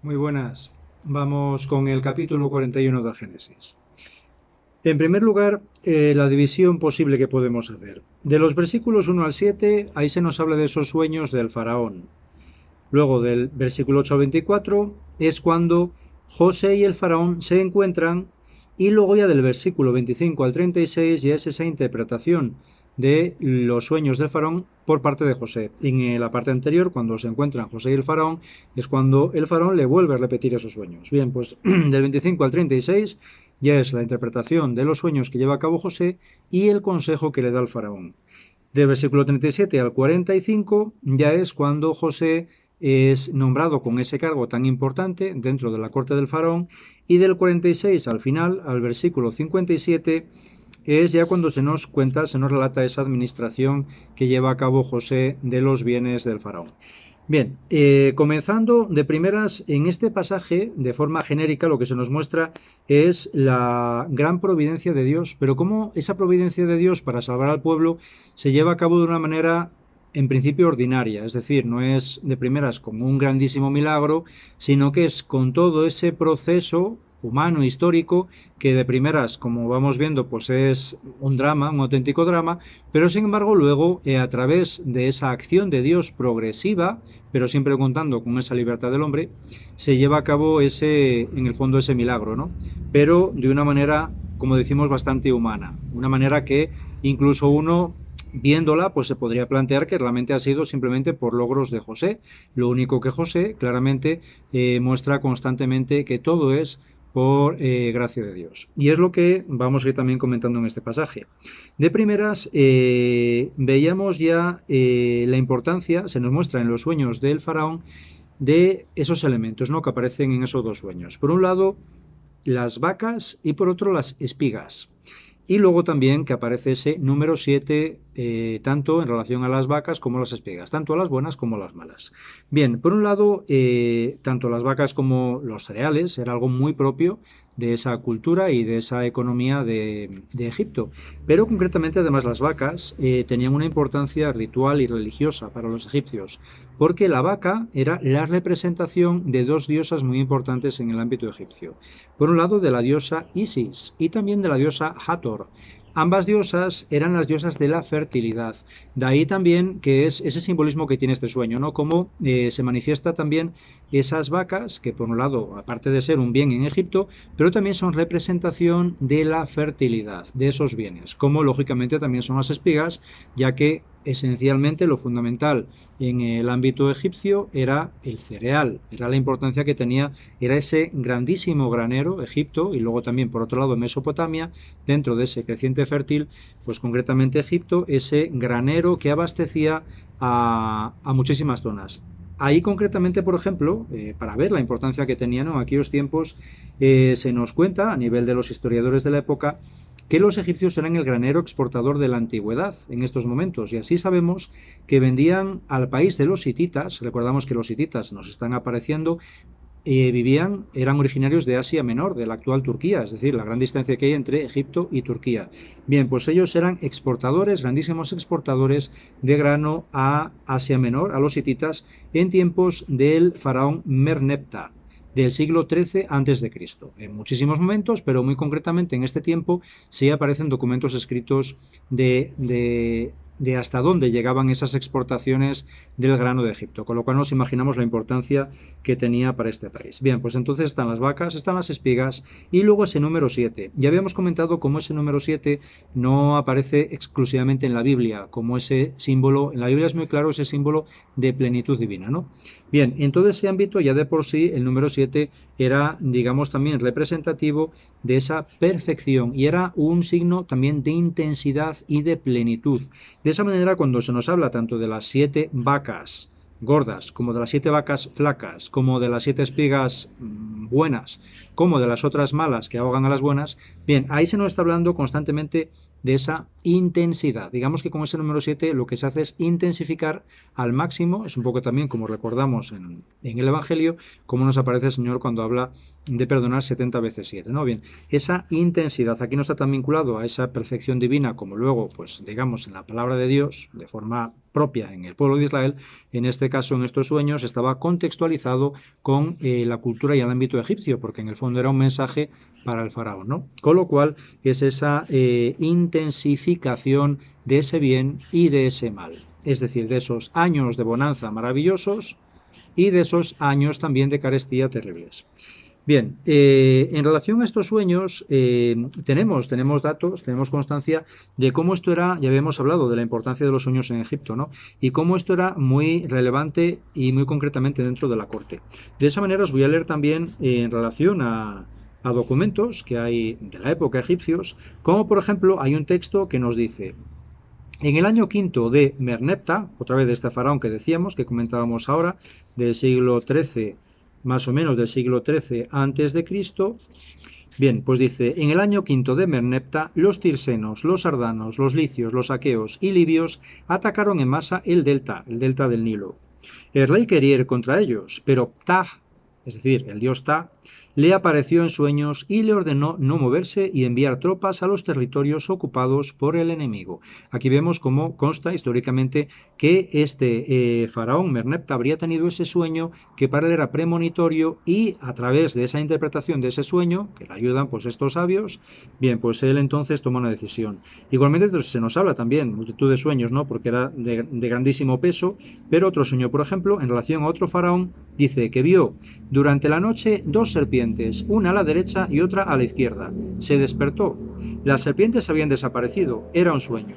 Muy buenas. Vamos con el capítulo 41 del Génesis. En primer lugar, la división posible que podemos hacer. De los versículos 1 al 7, ahí se nos habla de esos sueños del faraón. Luego, del versículo 8 al 24, es cuando José y el faraón se encuentran, y luego ya del versículo 25 al 36 ya es esa interpretación de los sueños del faraón por parte de José. En la parte anterior, cuando se encuentran José y el faraón, es cuando el faraón le vuelve a repetir esos sueños. Bien, pues del 25 al 36 ya es la interpretación de los sueños que lleva a cabo José y el consejo que le da el faraón. Del versículo 37 al 45 ya es cuando José es nombrado con ese cargo tan importante dentro de la corte del faraón, y del 46 al final, al versículo 57, es ya cuando se nos cuenta, se nos relata esa administración que lleva a cabo José de los bienes del faraón. Bien, comenzando de primeras, en este pasaje, de forma genérica, lo que se nos muestra es la gran providencia de Dios, pero cómo esa providencia de Dios para salvar al pueblo se lleva a cabo de una manera, en principio, ordinaria, es decir, no es de primeras como un grandísimo milagro, sino que es con todo ese proceso humano, histórico, que de primeras, como vamos viendo, pues es un drama, un auténtico drama, pero sin embargo luego, a través de esa acción de Dios progresiva, pero siempre contando con esa libertad del hombre, se lleva a cabo ese, en el fondo, ese milagro, ¿no? Pero de una manera, como decimos, bastante humana, una manera que incluso uno, viéndola, pues se podría plantear que realmente ha sido simplemente por logros de José. Lo único que José claramente muestra constantemente que todo es por gracia de Dios. Y es lo que vamos a ir también comentando en este pasaje. De primeras, veíamos ya la importancia, se nos muestra en los sueños del faraón, de esos elementos, ¿no?, que aparecen en esos dos sueños. Por un lado, las vacas, y por otro, las espigas. Y luego también que aparece ese número 7, tanto en relación a las vacas como a las espigas, tanto a las buenas como a las malas. Bien, por un lado, tanto las vacas como los cereales era algo muy propio de esa cultura y de esa economía de Egipto. Pero concretamente, además, las vacas tenían una importancia ritual y religiosa para los egipcios, porque la vaca era la representación de dos diosas muy importantes en el ámbito egipcio. Por un lado, de la diosa Isis y también de la diosa Hathor. Ambas diosas eran las diosas de la fertilidad. De ahí también que es ese simbolismo que tiene este sueño, ¿no? Cómo se manifiesta también esas vacas, que por un lado, aparte de ser un bien en Egipto, pero también son representación de la fertilidad, de esos bienes, como lógicamente también son las espigas, ya que esencialmente lo fundamental en el ámbito egipcio era el cereal, era la importancia que tenía, era ese grandísimo granero, Egipto, y luego también por otro lado Mesopotamia, dentro de ese creciente fértil, pues concretamente Egipto, ese granero que abastecía a muchísimas zonas. Ahí concretamente, por ejemplo, para ver la importancia que tenían en aquellos tiempos, se nos cuenta a nivel de los historiadores de la época que los egipcios eran el granero exportador de la antigüedad en estos momentos, y así sabemos que vendían al país de los hititas. Recordamos que los hititas nos están apareciendo, eran originarios de Asia Menor, de la actual Turquía, es decir, la gran distancia que hay entre Egipto y Turquía. Bien, pues ellos eran exportadores, grandísimos exportadores de grano a Asia Menor, a los hititas, en tiempos del faraón Merneptah, del siglo XIII a.C. En muchísimos momentos, pero muy concretamente en este tiempo, sí aparecen documentos escritos de hasta dónde llegaban esas exportaciones del grano de Egipto, con lo cual nos imaginamos la importancia que tenía para este país. Bien, pues entonces están las vacas, están las espigas, y luego ese número 7. Ya habíamos comentado cómo ese número 7 no aparece exclusivamente en la Biblia, como ese símbolo, en la Biblia es muy claro ese símbolo de plenitud divina, ¿no? Bien, en todo ese ámbito ya de por sí el número 7 era, digamos, también representativo de esa perfección, y era un signo también de intensidad y de plenitud. De esa manera, cuando se nos habla tanto de las 7 vacas gordas, como de las 7 vacas flacas, como de las 7 espigas buenas, como de las otras malas que ahogan a las buenas, bien, ahí se nos está hablando constantemente de esa intensidad. Digamos que con ese número 7 lo que se hace es intensificar al máximo, es un poco también como recordamos en el Evangelio, como nos aparece el Señor cuando habla de perdonar 70 veces 7, ¿no? Bien, esa intensidad aquí no está tan vinculado a esa perfección divina como luego, pues digamos, en la palabra de Dios, de forma propia en el pueblo de Israel. En este caso, en estos sueños, estaba contextualizado con la cultura y el ámbito egipcio, porque en el fondo era un mensaje para el faraón, ¿no? Con lo cual es esa intensificación de ese bien y de ese mal, es decir, de esos años de bonanza maravillosos y de esos años también de carestía terribles. Bien, en relación a estos sueños, tenemos datos, tenemos constancia de cómo esto era, ya habíamos hablado de la importancia de los sueños en Egipto, ¿no? Y cómo esto era muy relevante y muy concretamente dentro de la corte. De esa manera os voy a leer también en relación a documentos que hay de la época egipcios, como por ejemplo hay un texto que nos dice: en el año quinto de Merneptah, otra vez de este faraón que decíamos, que comentábamos ahora, del siglo XIII, más o menos del siglo XIII antes de Cristo. Bien, pues dice: en el año quinto de Merneptah, los tirsenos, los ardanos, los licios, los aqueos y libios atacaron en masa el delta del Nilo. El rey quería ir contra ellos, pero Ptah, es decir, el dios Ptah, le apareció en sueños y le ordenó no moverse y enviar tropas a los territorios ocupados por el enemigo. Aquí vemos cómo consta históricamente que este faraón Merneptah habría tenido ese sueño que para él era premonitorio, y a través de esa interpretación de ese sueño, que le ayudan pues estos sabios, bien, pues él entonces toma una decisión. Igualmente se nos habla también multitud de sueños, ¿no? Porque era de grandísimo peso, pero otro sueño, por ejemplo, en relación a otro faraón, dice que vio durante la noche dos serpientes, una a la derecha y otra a la izquierda. Se despertó. Las serpientes habían desaparecido. Era un sueño.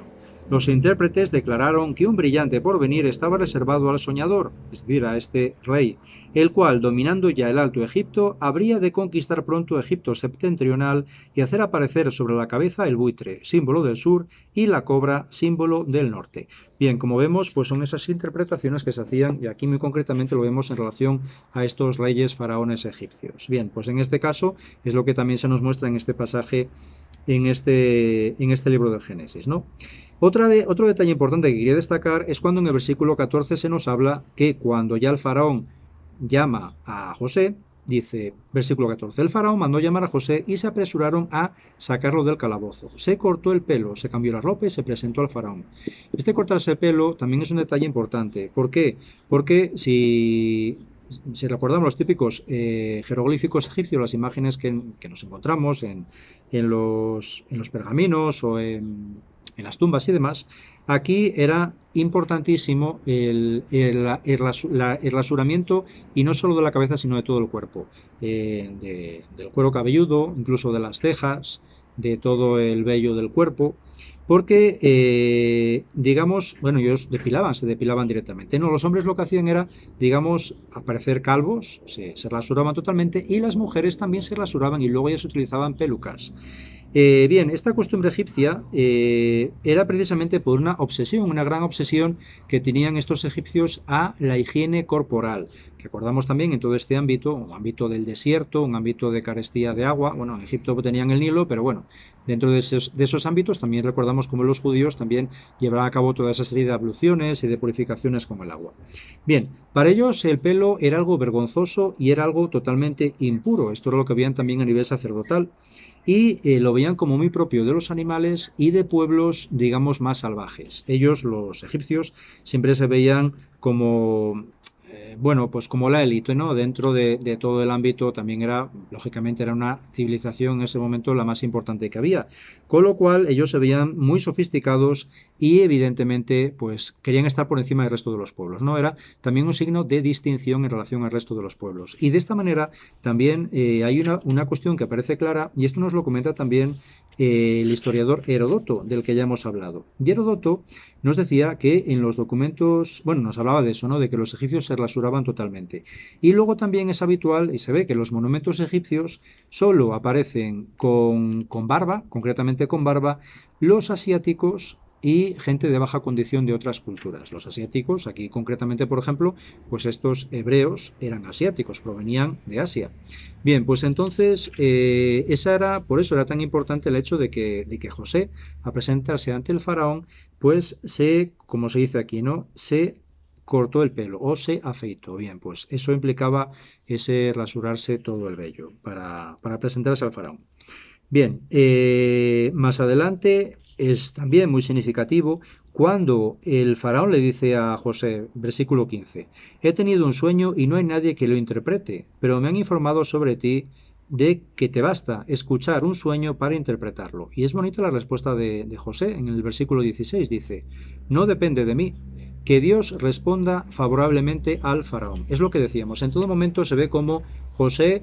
Los intérpretes declararon que un brillante porvenir estaba reservado al soñador, es decir, a este rey, el cual, dominando ya el Alto Egipto, habría de conquistar pronto Egipto septentrional y hacer aparecer sobre la cabeza el buitre, símbolo del sur, y la cobra, símbolo del norte. Bien, como vemos, pues son esas interpretaciones que se hacían, y aquí muy concretamente lo vemos en relación a estos reyes faraones egipcios. Bien, pues en este caso es lo que también se nos muestra en este pasaje, en este libro del Génesis, ¿no? Otro detalle importante que quería destacar es cuando en el versículo 14 se nos habla que cuando ya el faraón llama a José, dice, versículo 14, el faraón mandó llamar a José y se apresuraron a sacarlo del calabozo. Se cortó el pelo, se cambió la ropa y se presentó al faraón. Este cortarse el pelo también es un detalle importante. ¿Por qué? Porque si recordamos los típicos jeroglíficos egipcios, las imágenes que nos encontramos en los pergaminos o en las tumbas y demás, aquí era importantísimo el rasuramiento, y no solo de la cabeza, sino de todo el cuerpo, del cuero cabelludo, incluso de las cejas, de todo el vello del cuerpo, porque, digamos, bueno, ellos se depilaban directamente. No, los hombres lo que hacían era, digamos, aparecer calvos, se rasuraban totalmente, y las mujeres también se rasuraban y luego ellas utilizaban pelucas. Bien, esta costumbre egipcia era precisamente por una obsesión, una gran obsesión que tenían estos egipcios a la higiene corporal. Recordamos también en todo este ámbito, un ámbito del desierto, un ámbito de carestía de agua. Bueno, en Egipto tenían el Nilo, pero bueno, dentro de esos ámbitos también recordamos cómo los judíos también llevaban a cabo toda esa serie de abluciones y de purificaciones con el agua. Bien, para ellos el pelo era algo vergonzoso y era algo totalmente impuro. Esto era lo que veían también a nivel sacerdotal, y lo veían como muy propio de los animales y de pueblos, digamos, más salvajes. Ellos, los egipcios, siempre se veían como, bueno, pues como la élite, ¿no? Dentro de todo el ámbito también era, lógicamente, era una civilización en ese momento la más importante que había. Con lo cual, ellos se veían muy sofisticados y, evidentemente, pues querían estar por encima del resto de los pueblos, ¿no? Era también un signo de distinción en relación al resto de los pueblos. Y de esta manera también hay una cuestión que aparece clara, y esto nos lo comenta también el historiador Heródoto, del que ya hemos hablado. Y Heródoto nos decía que en los documentos, bueno, nos hablaba de eso, ¿no? De que los egipcios se rasuraban totalmente. Y luego también es habitual, y se ve que los monumentos egipcios solo aparecen con barba, concretamente con barba. Los asiáticos y gente de baja condición de otras culturas. Los asiáticos, aquí concretamente, por ejemplo, pues estos hebreos eran asiáticos, provenían de Asia. Bien, pues entonces, por eso era tan importante el hecho de que José, a presentarse ante el faraón, pues como se dice aquí, ¿no? Se cortó el pelo o se afeitó. Bien, pues eso implicaba ese rasurarse todo el vello para presentarse al faraón. Bien, más adelante es también muy significativo cuando el faraón le dice a José, versículo 15, he tenido un sueño y no hay nadie que lo interprete, pero me han informado sobre ti de que te basta escuchar un sueño para interpretarlo. Y es bonita la respuesta de José en el versículo 16, dice, no depende de mí, que Dios responda favorablemente al faraón. Es lo que decíamos, en todo momento se ve como José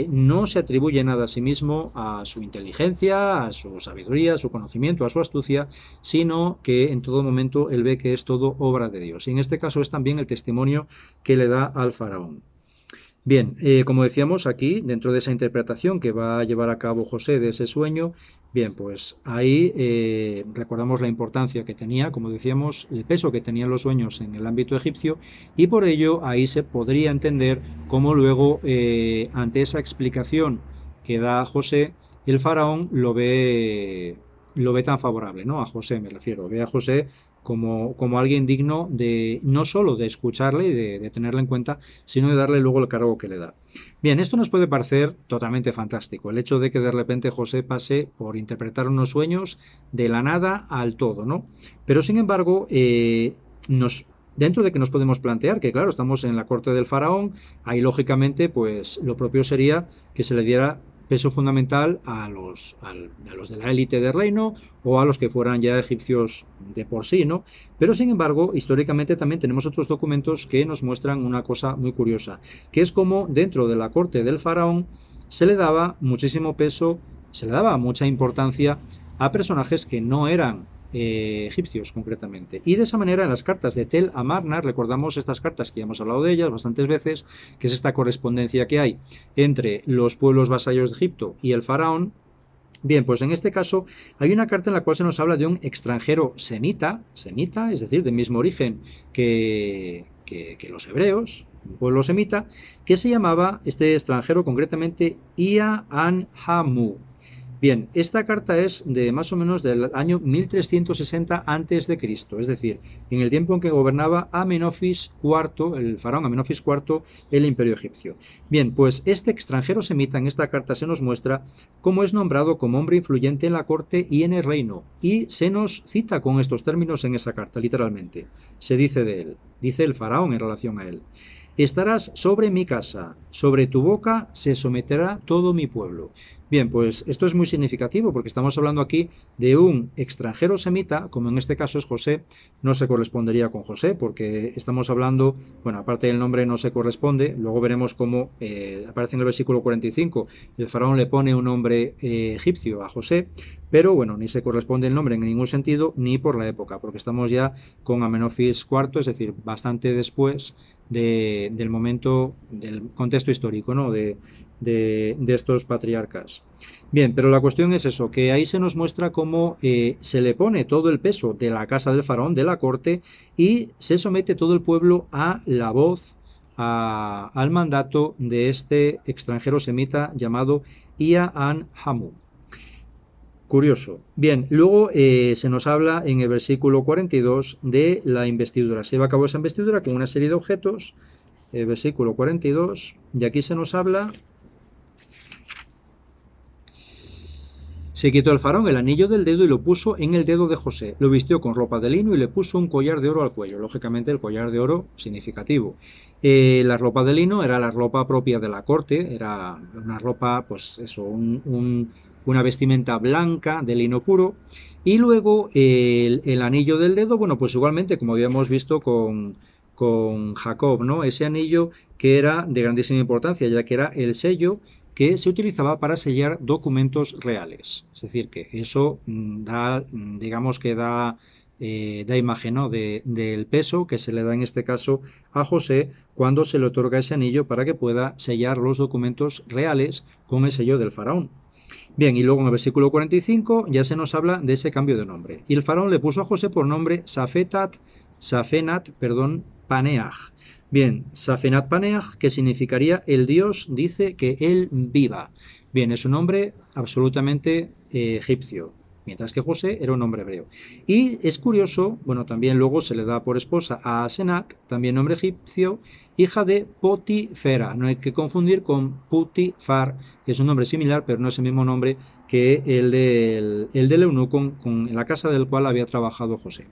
no se atribuye nada a sí mismo, a su inteligencia, a su sabiduría, a su conocimiento, a su astucia, sino que en todo momento él ve que es todo obra de Dios. Y en este caso es también el testimonio que le da al faraón. Bien, como decíamos aquí, dentro de esa interpretación que va a llevar a cabo José de ese sueño, bien, pues ahí recordamos la importancia que tenía, como decíamos, el peso que tenían los sueños en el ámbito egipcio, y por ello ahí se podría entender cómo luego, ante esa explicación que da José, el faraón lo ve tan favorable, ¿no? A José me refiero, ve a José como alguien digno de no solo de escucharle y de tenerle en cuenta, sino de darle luego el cargo que le da. Bien, esto nos puede parecer totalmente fantástico, el hecho de que de repente José pase por interpretar unos sueños de la nada al todo, ¿no? Pero sin embargo, dentro de que nos podemos plantear que, claro, estamos en la corte del faraón, ahí lógicamente, pues lo propio sería que se le diera peso fundamental a los de la élite del reino o a los que fueran ya egipcios de por sí, ¿no? Pero sin embargo, históricamente también tenemos otros documentos que nos muestran una cosa muy curiosa, que es como dentro de la corte del faraón se le daba muchísimo peso, se le daba mucha importancia a personajes que no eran egipcios concretamente. Y de esa manera en las cartas de Tel Amarna, recordamos estas cartas que ya hemos hablado de ellas bastantes veces, que es esta correspondencia que hay entre los pueblos vasallos de Egipto y el faraón. Bien, pues en este caso hay una carta en la cual se nos habla de un extranjero semita, es decir, del mismo origen que los hebreos, un pueblo semita, que se llamaba, este extranjero concretamente, Ia-an-Hamu. Bien, esta carta es de más o menos del año 1360 a.C., es decir, en el tiempo en que gobernaba Amenofis IV, el faraón Amenofis IV, el imperio egipcio. Bien, pues este extranjero semita en esta carta se nos muestra cómo es nombrado como hombre influyente en la corte y en el reino, y se nos cita con estos términos en esa carta, literalmente. Se dice de él, dice el faraón en relación a él. Estarás sobre mi casa, sobre tu boca se someterá todo mi pueblo. Bien, pues esto es muy significativo porque estamos hablando aquí de un extranjero semita, como en este caso es José, no se correspondería con José porque estamos hablando, bueno, aparte del nombre no se corresponde, luego veremos cómo aparece en el versículo 45, el faraón le pone un nombre egipcio a José, pero bueno, ni se corresponde el nombre en ningún sentido ni por la época, porque estamos ya con Amenofis IV, es decir, bastante después del momento, del contexto histórico, ¿no? de estos patriarcas. Bien, pero la cuestión es eso, que ahí se nos muestra cómo se le pone todo el peso de la casa del faraón, de la corte, y se somete todo el pueblo a la voz, al mandato de este extranjero semita llamado Ia-an-Hamu. Curioso. Bien, luego se nos habla en el versículo 42 de la investidura. Se lleva a cabo esa investidura con una serie de objetos, el versículo 42, y aquí se nos habla. Se quitó el faraón el anillo del dedo y lo puso en el dedo de José. Lo vistió con ropa de lino y le puso un collar de oro al cuello. Lógicamente el collar de oro significativo. La ropa de lino era la ropa propia de la corte, era una ropa, pues eso, una vestimenta blanca de lino puro. Y luego el anillo del dedo, bueno, pues igualmente como habíamos visto con Jacob, ¿no? Ese anillo que era de grandísima importancia, ya que era el sello que se utilizaba para sellar documentos reales. Es decir, que eso da, digamos que da imagen, ¿no? del peso que se le da en este caso a José cuando se le otorga ese anillo para que pueda sellar los documentos reales con el sello del faraón. Bien, y luego en el versículo 45 ya se nos habla de ese cambio de nombre. Y el faraón le puso a José por nombre Safenat, Paneach. Bien, Safenat Paneach, que significaría el Dios dice que él viva. Bien, es un nombre absolutamente egipcio, mientras que José era un hombre hebreo. Y es curioso, bueno, también luego se le da por esposa a Asenac, también nombre egipcio, hija de Potifera. No hay que confundir con Putifar, que es un nombre similar, pero no es el mismo nombre que el del eunuco en la casa del cual había trabajado José.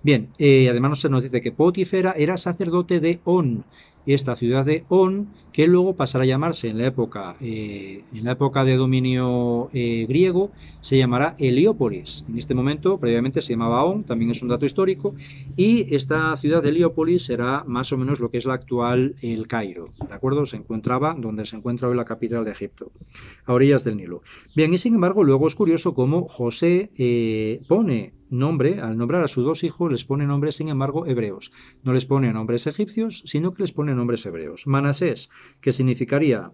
Bien, además se nos dice que Potifera era sacerdote de On, esta ciudad de On, que luego pasará a llamarse en la época de dominio griego, se llamará Heliópolis. En este momento, previamente se llamaba On, también es un dato histórico, y esta ciudad de Heliópolis será más o menos lo que es la actual El Cairo, ¿de acuerdo? Se encontraba donde se encuentra hoy la capital de Egipto, a orillas del Nilo. Bien, y sin embargo, luego es curioso cómo José pone nombre, al nombrar a sus dos hijos, les pone nombres, sin embargo, hebreos. No les pone nombres egipcios, sino que les pone nombres hebreos. Manasés, que significaría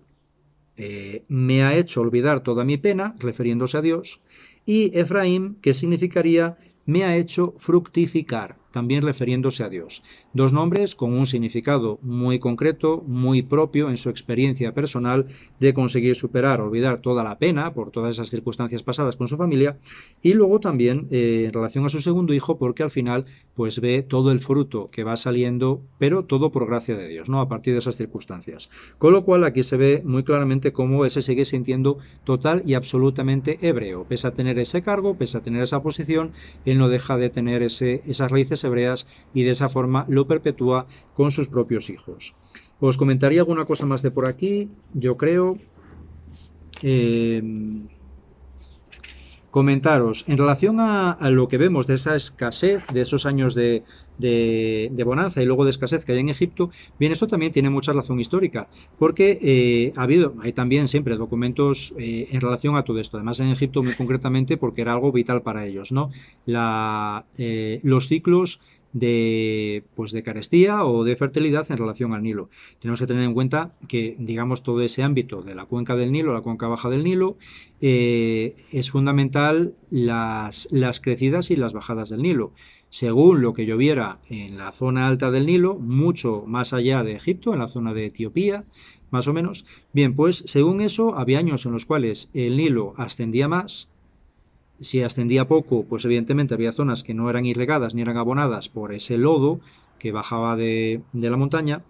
me ha hecho olvidar toda mi pena, refiriéndose a Dios, y Efraín, que significaría me ha hecho fructificar, también refiriéndose a Dios. Dos nombres con un significado muy concreto, muy propio en su experiencia personal de conseguir superar, olvidar toda la pena por todas esas circunstancias pasadas con su familia, y luego también en relación a su segundo hijo, porque al final pues ve todo el fruto que va saliendo, pero todo por gracia de Dios, ¿no? A partir de esas circunstancias. Con lo cual aquí se ve muy claramente cómo ese sigue sintiendo total y absolutamente hebreo. Pese a tener ese cargo, pese a tener esa posición, él no deja de tener esas raíces hebreas y de esa forma lo perpetúa con sus propios hijos. Os comentaría alguna cosa más de por aquí, yo creo. Comentaros, en relación a lo que vemos de esa escasez, de esos años de bonanza y luego de escasez que hay en Egipto, bien, esto también tiene mucha razón histórica, porque hay también siempre documentos en relación a todo esto, además en Egipto muy concretamente porque era algo vital para ellos, ¿no? Los ciclos de carestía o de fertilidad en relación al Nilo. Tenemos que tener en cuenta que, digamos, todo ese ámbito de la cuenca del Nilo, la cuenca baja del Nilo, es fundamental las crecidas y las bajadas del Nilo. Según lo que lloviera en la zona alta del Nilo, mucho más allá de Egipto, en la zona de Etiopía, más o menos, bien, pues según eso, había años en los cuales el Nilo ascendía más. Si ascendía poco, pues evidentemente había zonas que no eran irrigadas ni eran abonadas por ese lodo que bajaba de la montaña.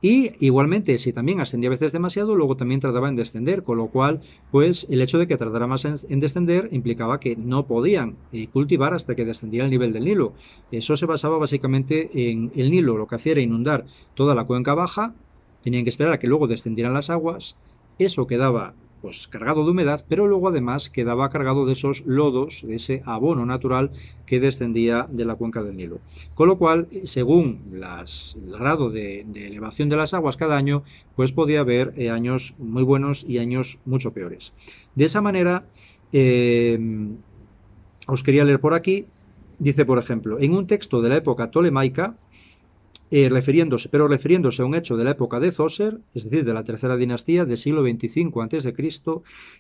Y igualmente, si también ascendía a veces demasiado, luego también tardaba en descender, con lo cual, pues el hecho de que tardara más en descender implicaba que no podían cultivar hasta que descendía el nivel del Nilo. Eso se basaba básicamente en el Nilo, lo que hacía era inundar toda la cuenca baja, tenían que esperar a que luego descendieran las aguas, eso quedaba pues cargado de humedad, pero luego además quedaba cargado de esos lodos, de ese abono natural que descendía de la cuenca del Nilo. Con lo cual, según el grado de elevación de las aguas cada año, pues podía haber años muy buenos y años mucho peores. De esa manera, os quería leer por aquí, dice por ejemplo, en un texto de la época tolemaica, refiriéndose a un hecho de la época de Zoser, es decir, de la tercera dinastía del siglo XXV a.C.,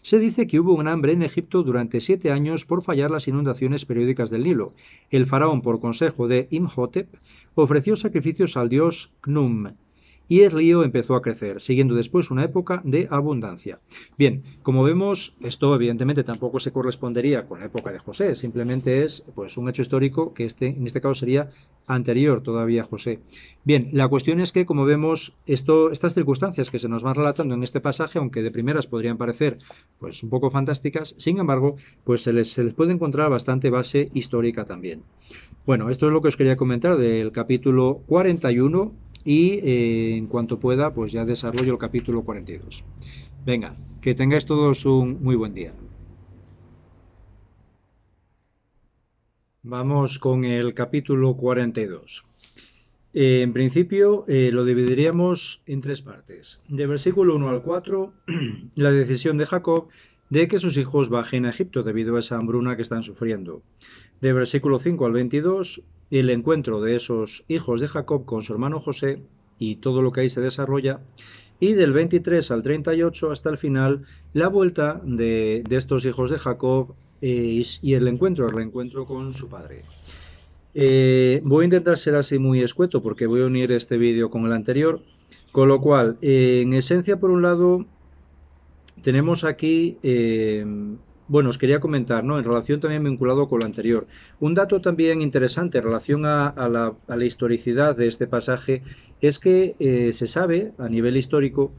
se dice que hubo un hambre en Egipto durante 7 años por fallar las inundaciones periódicas del Nilo. El faraón, por consejo de Imhotep, ofreció sacrificios al dios Khnum, y el río empezó a crecer, siguiendo después una época de abundancia. Bien, como vemos, esto evidentemente tampoco se correspondería con la época de José, simplemente es pues un hecho histórico que en este caso sería anterior todavía a José. Bien, la cuestión es que, como vemos, estas circunstancias que se nos van relatando en este pasaje, aunque de primeras podrían parecer pues un poco fantásticas, sin embargo, pues se les puede encontrar bastante base histórica también. Bueno, esto es lo que os quería comentar del capítulo 41 y en cuanto pueda, pues ya desarrollo el capítulo 42. Venga, que tengáis todos un muy buen día. Vamos con el capítulo 42. En principio lo dividiríamos en 3 partes. De versículo 1 al 4, la decisión de Jacob de que sus hijos bajen a Egipto debido a esa hambruna que están sufriendo. De versículo 5 al 22, el encuentro de esos hijos de Jacob con su hermano José y todo lo que ahí se desarrolla. y del 23 al 38 hasta el final la vuelta de estos hijos de Jacob y el reencuentro con su padre. Voy a intentar ser así muy escueto porque voy a unir este vídeo con el anterior, con lo cual, en esencia, por un lado, tenemos aquí, bueno, os quería comentar, ¿no? En relación también vinculado con lo anterior. Un dato también interesante en relación a la historicidad de este pasaje es que se sabe a nivel histórico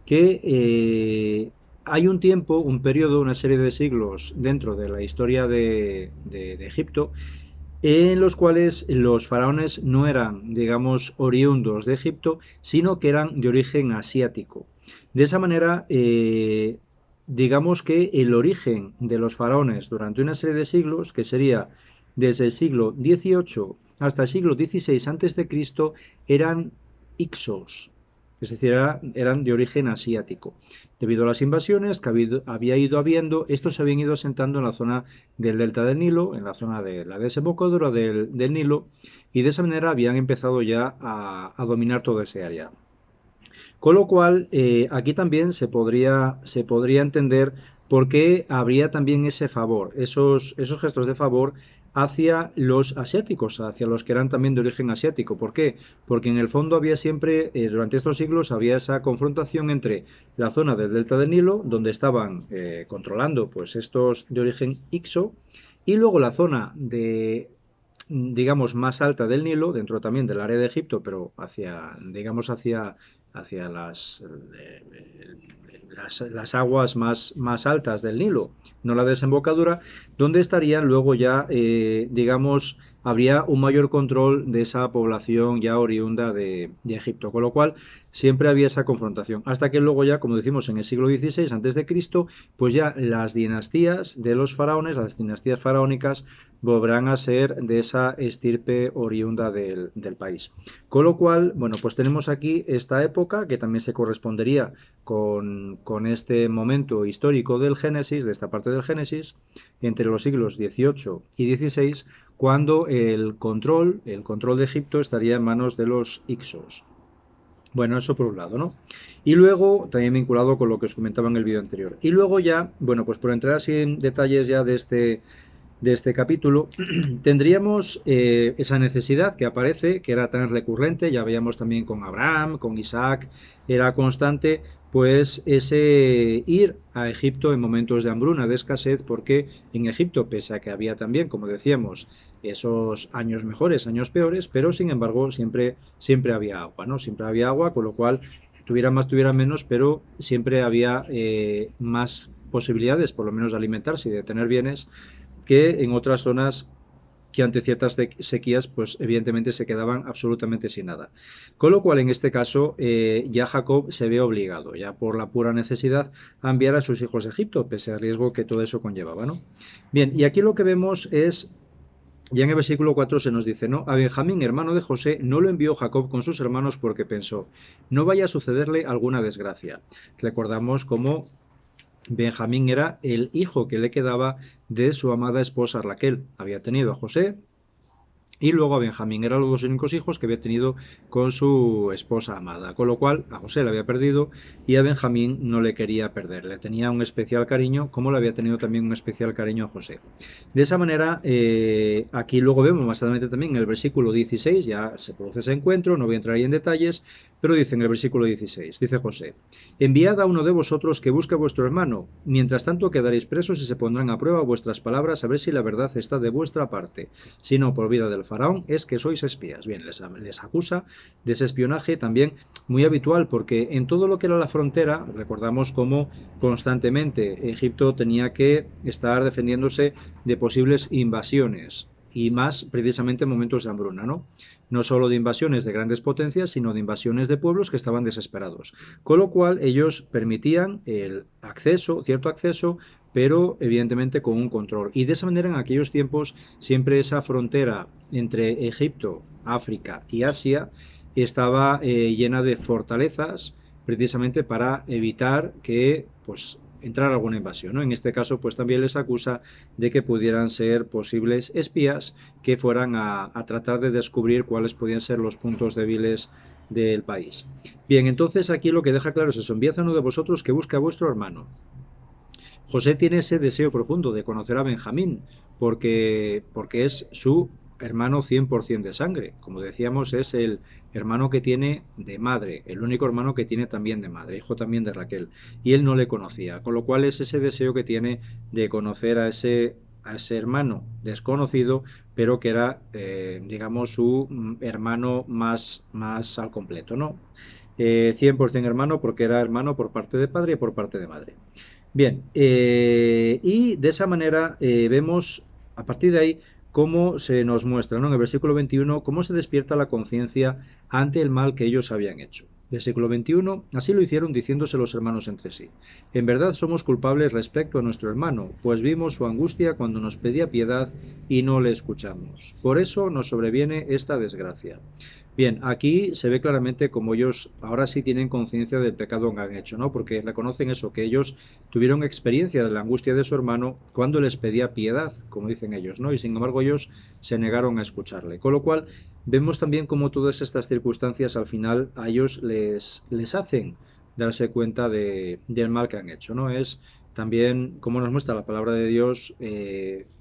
que hay un tiempo, un periodo, una serie de siglos dentro de la historia de Egipto en los cuales los faraones no eran, digamos, oriundos de Egipto, sino que eran de origen asiático. De esa manera, digamos que el origen de los faraones durante una serie de siglos, que sería desde el siglo XVIII hasta el siglo XVI a.C., eran Ixos, es decir, eran de origen asiático. Debido a las invasiones que había ido habiendo, estos se habían ido asentando en la zona del delta del Nilo, en la zona de la desembocadura del Nilo, y de esa manera habían empezado ya a dominar toda esa área. Con lo cual, aquí también se podría entender por qué habría también ese favor, esos gestos de favor hacia los asiáticos, hacia los que eran también de origen asiático. ¿Por qué? Porque en el fondo había siempre, durante estos siglos, había esa confrontación entre la zona del delta del Nilo, donde estaban controlando pues estos de origen Ixo, y luego la zona de digamos, más alta del Nilo, dentro también del área de Egipto, pero hacia, digamos, hacia las aguas más altas del Nilo, no la desembocadura, donde estarían luego ya, digamos, habría un mayor control de esa población ya oriunda de Egipto, con lo cual siempre había esa confrontación, hasta que luego ya, como decimos, en el siglo XVI a.C., pues ya las dinastías de los faraones, las dinastías faraónicas, volverán a ser de esa estirpe oriunda del país. Con lo cual, bueno, pues tenemos aquí esta época que también se correspondería con este momento histórico del Génesis, de esta parte del Génesis, entre los siglos XVIII y XVI, cuando el control de Egipto estaría en manos de los Ixos. Bueno, eso por un lado, ¿no? Y luego, también vinculado con lo que os comentaba en el vídeo anterior. Y luego ya, bueno, pues por entrar así en detalles ya de este capítulo, tendríamos esa necesidad que aparece, que era tan recurrente, ya veíamos también con Abraham, con Isaac, era constante, pues ese ir a Egipto en momentos de hambruna, de escasez, porque en Egipto, pese a que había también, como decíamos, esos años mejores, años peores, pero sin embargo siempre había agua, ¿no? Siempre había agua, con lo cual tuviera más, tuviera menos, pero siempre había más posibilidades, por lo menos de alimentarse y de tener bienes, que en otras zonas que ante ciertas sequías, pues evidentemente se quedaban absolutamente sin nada. Con lo cual, en este caso, ya Jacob se ve obligado, ya por la pura necesidad, a enviar a sus hijos a Egipto, pese al riesgo que todo eso conllevaba, ¿no? Bien, y aquí lo que vemos es, ya en el versículo 4 se nos dice, ¿no? A Benjamín, hermano de José, no lo envió Jacob con sus hermanos porque pensó, no vaya a sucederle alguna desgracia. Recordamos cómo Benjamín era el hijo que le quedaba de su amada esposa Raquel. Había tenido a José y luego a Benjamín. Eran los dos únicos hijos que había tenido con su esposa amada. Con lo cual a José le había perdido y a Benjamín no le quería perder. Le tenía un especial cariño, como le había tenido también un especial cariño a José. De esa manera, aquí luego vemos más adelante también en el versículo 16, ya se produce ese encuentro, no voy a entrar ahí en detalles, pero dice en el versículo 16, dice José, enviad a uno de vosotros que busque a vuestro hermano, mientras tanto quedaréis presos y se pondrán a prueba vuestras palabras a ver si la verdad está de vuestra parte, si no por vida del faraón es que sois espías. Bien, les acusa de ese espionaje también muy habitual, porque en todo lo que era la frontera, recordamos cómo constantemente Egipto tenía que estar defendiéndose de posibles invasiones, y más precisamente en momentos de hambruna, ¿no? No solo de invasiones de grandes potencias, sino de invasiones de pueblos que estaban desesperados. Con lo cual ellos permitían el acceso, cierto acceso, pero evidentemente con un control. Y de esa manera en aquellos tiempos siempre esa frontera entre Egipto, África y Asia estaba llena de fortalezas precisamente para evitar que pues entrar alguna invasión, ¿no? En este caso, pues también les acusa de que pudieran ser posibles espías que fueran a tratar de descubrir cuáles podían ser los puntos débiles del país. Bien, entonces aquí lo que deja claro es eso: enviad a uno de vosotros que busque a vuestro hermano. José tiene ese deseo profundo de conocer a Benjamín, porque es su hermano 100% de sangre. Como decíamos, es el hermano que tiene de madre, el único hermano que tiene también de madre, hijo también de Raquel. Y él no le conocía, con lo cual es ese deseo que tiene de conocer a ese hermano desconocido, pero que era, digamos, su hermano más al completo, ¿no? 100% hermano, porque era hermano por parte de padre y por parte de madre. Bien, y de esa manera vemos a partir de ahí cómo se nos muestra, ¿no? En el versículo 21, cómo se despierta la conciencia ante el mal que ellos habían hecho. Versículo 21, así lo hicieron diciéndose los hermanos entre sí: en verdad somos culpables respecto a nuestro hermano, pues vimos su angustia cuando nos pedía piedad y no le escuchamos. Por eso nos sobreviene esta desgracia. Bien, aquí se ve claramente cómo ellos ahora sí tienen conciencia del pecado que han hecho, ¿no? Porque reconocen eso, que ellos tuvieron experiencia de la angustia de su hermano cuando les pedía piedad, como dicen ellos, ¿no? Y sin embargo ellos se negaron a escucharle. Con lo cual vemos también cómo todas estas circunstancias al final a ellos les hacen darse cuenta del mal que han hecho, ¿no? Es también, como nos muestra la palabra de Dios,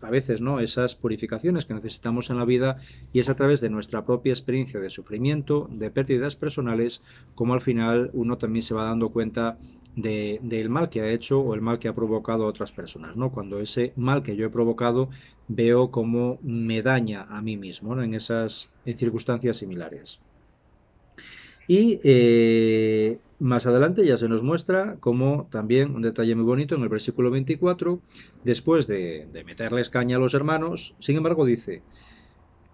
a veces, ¿no? Esas purificaciones que necesitamos en la vida, y es a través de nuestra propia experiencia de sufrimiento, de pérdidas personales, como al final uno también se va dando cuenta del mal que ha hecho o el mal que ha provocado a otras personas, ¿no? Cuando ese mal que yo he provocado veo cómo me daña a mí mismo, ¿no? En esas circunstancias similares. Y más adelante ya se nos muestra como también un detalle muy bonito en el versículo 24, después de meterles caña a los hermanos, sin embargo dice: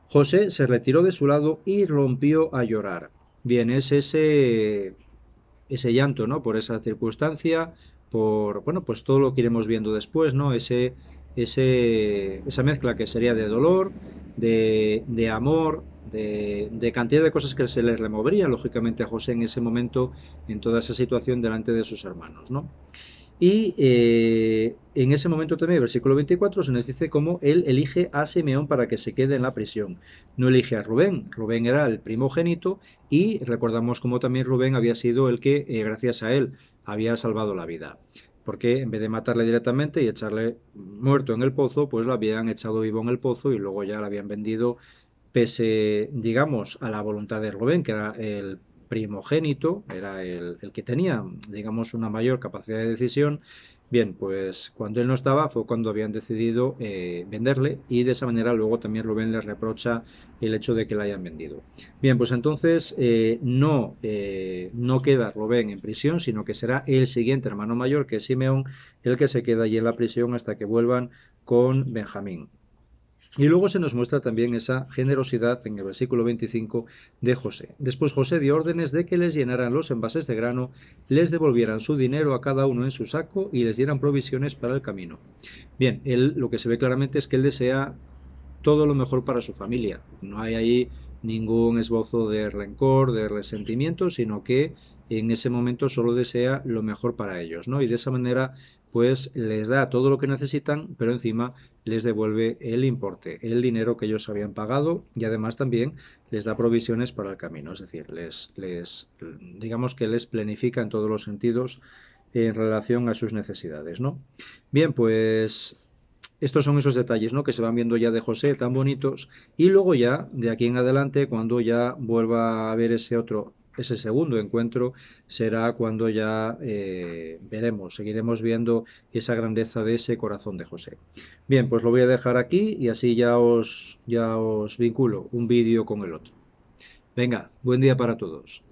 José se retiró de su lado y rompió a llorar. Bien, es ese llanto, ¿no? Por esa circunstancia, por, bueno, pues todo lo que iremos viendo después, ¿no? Esa mezcla que sería de dolor, de amor, de cantidad de cosas que se le removerían, lógicamente, a José en ese momento, en toda esa situación delante de sus hermanos, ¿no? Y en ese momento también, versículo 24, se nos dice cómo él elige a Simeón para que se quede en la prisión. No elige a Rubén. Rubén era el primogénito, y recordamos cómo también Rubén había sido el que, gracias a él, había salvado la vida. Porque en vez de matarle directamente y echarle muerto en el pozo, pues lo habían echado vivo en el pozo y luego ya lo habían vendido, pese, digamos, a la voluntad de Rubén, que era el primogénito, era el que tenía, digamos, una mayor capacidad de decisión. Bien, pues cuando él no estaba fue cuando habían decidido venderle, y de esa manera luego también Rubén les reprocha el hecho de que la hayan vendido. Bien, pues entonces no queda Rubén en prisión, sino que será el siguiente hermano mayor, que es Simeón, el que se queda allí en la prisión hasta que vuelvan con Benjamín. Y luego se nos muestra también esa generosidad en el versículo 25 de José. Después José dio órdenes de que les llenaran los envases de grano, les devolvieran su dinero a cada uno en su saco y les dieran provisiones para el camino. Bien, él lo que se ve claramente es que él desea todo lo mejor para su familia. No hay ahí ningún esbozo de rencor, de resentimiento, sino que en ese momento solo desea lo mejor para ellos, ¿no? Y de esa manera pues les da todo lo que necesitan, pero encima les devuelve el importe, el dinero que ellos habían pagado, y además también les da provisiones para el camino, es decir, digamos que les planifica en todos los sentidos en relación a sus necesidades, ¿no? Bien, pues estos son esos detalles, ¿no?, que se van viendo ya de José, tan bonitos, y luego ya, de aquí en adelante, cuando ya vuelva a haber ese segundo encuentro, será cuando ya seguiremos viendo esa grandeza de ese corazón de José. Bien, pues lo voy a dejar aquí y así ya os vinculo un vídeo con el otro. Venga, buen día para todos.